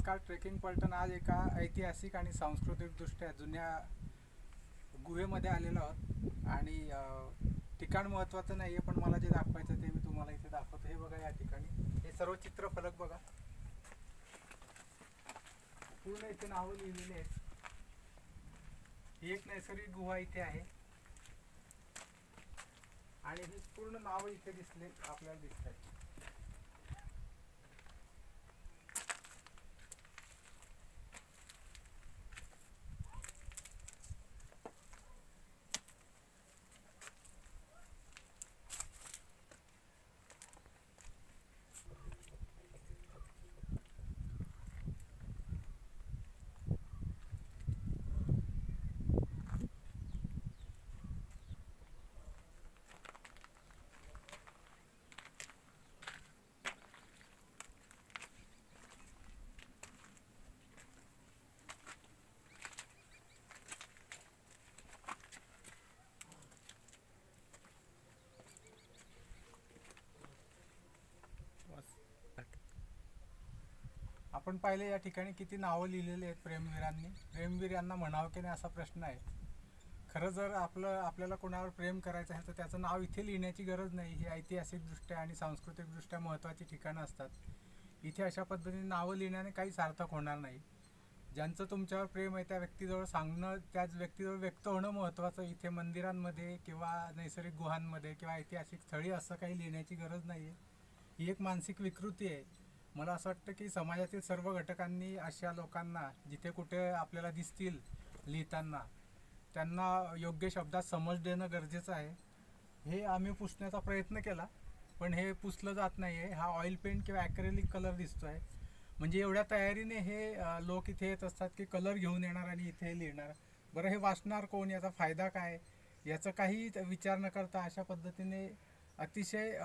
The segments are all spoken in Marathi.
नमस्कार. ट्रेकिंग पलटण आज एका ऐतिहासिक आणि सांस्कृतिकदृष्ट्या जुन्या गुहेमध्ये आलेलो आहोत आणि ठिकाण महत्त्वाचं नाही आहे, पण मला जे दाखवायचं ते मी तुम्हाला इथे दाखवतो. हे बघा, या ठिकाणी हे सर्व चित्रफलक बघा, पूर्ण इथे नावं लिहिलेली आहेत. ही एक नैसर्गिक गुहा इथे आहे आणि ही पूर्ण नावं इथे दिसले आपल्याला दिसत आहेत. आपण पाहिले या ठिकाणी किती नावं लिहिलेली आहेत प्रेमवीरांनी. प्रेमवीर यांना म्हणावं की नाही असा प्रश्न आहे. खरं जर आपल्याला कोणावर प्रेम करायचं आहे तर त्याचं नाव इथे लिहिण्याची गरज नाही. ही ऐतिहासिकदृष्ट्या आणि सांस्कृतिकदृष्ट्या महत्त्वाची ठिकाणं असतात. इथे अशा पद्धतीने नावं लिहिण्याने काही सार्थक होणार नाही. ज्यांचं तुमच्यावर प्रेम आहे त्या व्यक्तीजवळ सांगणं, त्याच व्यक्तीजवळ व्यक्त होणं महत्त्वाचं. इथे मंदिरांमध्ये किंवा नैसर्गिक गुहांमध्ये किंवा ऐतिहासिक स्थळी असं काही लिहिण्याची गरज नाही आहे. ही एक मानसिक विकृती आहे. मला असं वाटतं की समाजातील सर्व घटकांनी अशा लोकांना जिथे कुठे आपल्याला दिसतील लिहिताना त्यांना योग्य शब्दात समज देणं गरजेचं आहे. हे आम्ही पुसण्याचा प्रयत्न केला, पण हे पुसलं जात नाही आहे. हा ऑइल पेंट किंवा ॲक्रेलिक कलर दिसतो आहे. म्हणजे एवढ्या तयारीने हे लोक इथे येत असतात की कलर घेऊन येणार आणि इथे लिहिणार. बरं, हे वाचणार कोण, याचा फायदा काय, याचं काही विचार न करता अशा पद्धतीने अतिशय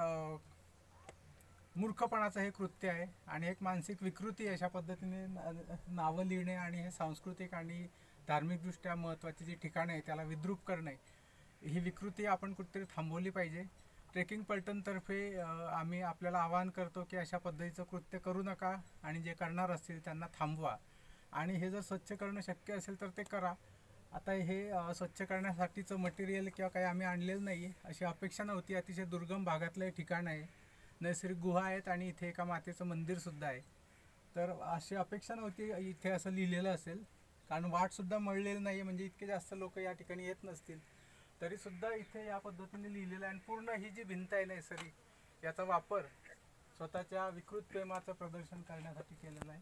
मूर्खपणाचं हे कृत्य आहे आणि एक मानसिक विकृती आहे. अशा पद्धतीने नावं लिहिणे आणि हे सांस्कृतिक आणि धार्मिकदृष्ट्या महत्त्वाची जी ठिकाणं आहे त्याला विद्रूप करणे, ही विकृती आपण कुठेतरी थांबवली पाहिजे. ट्रेकिंग पलटणतर्फे आम्ही आपल्याला आवाहन करतो की अशा पद्धतीचं कृत्य करू नका आणि जे करणार असतील त्यांना थांबवा आणि हे जर स्वच्छ करणं शक्य असेल तर ते करा. आता हे स्वच्छ करण्यासाठीचं मटेरियल किंवा काही आम्ही आणलेलं नाही आहे, अशी अपेक्षा नव्हती. अतिशय दुर्गम भागातलं हे ठिकाण आहे, नैसर्गिक गुहा आहेत आणि इथे एका मातेचं मंदिरसुद्धा आहे. तर अशी अपेक्षा नव्हती इथे असं लिहिलेलं असेल, कारण वाटसुद्धा मळलेली नाही आहे. म्हणजे इतके जास्त लोक या ठिकाणी येत नसतील तरीसुद्धा इथे या पद्धतीने लिहिलेलं आहे. आणि पूर्ण ही जी भिंत आहे नैसर्गिक, याचा वापर स्वतःच्या विकृत प्रेमाचं प्रदर्शन करण्यासाठी केलेलं आहे.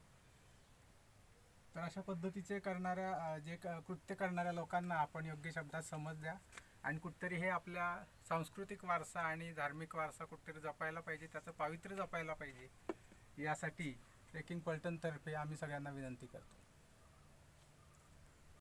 तर अशा पद्धतीचे कृत्य करणाऱ्या लोकांना आपण योग्य शब्दात समज द्या आणि कुठेतरी हे आपल्या सांस्कृतिक वारसा आणि धार्मिक वारसा कुठेतरी जपायला पाहिजे, त्याचं पावित्र्य जपायला पाहिजे. यासाठी ट्रेकिंग पलटणतर्फे आम्ही सगळ्यांना विनंती करतो.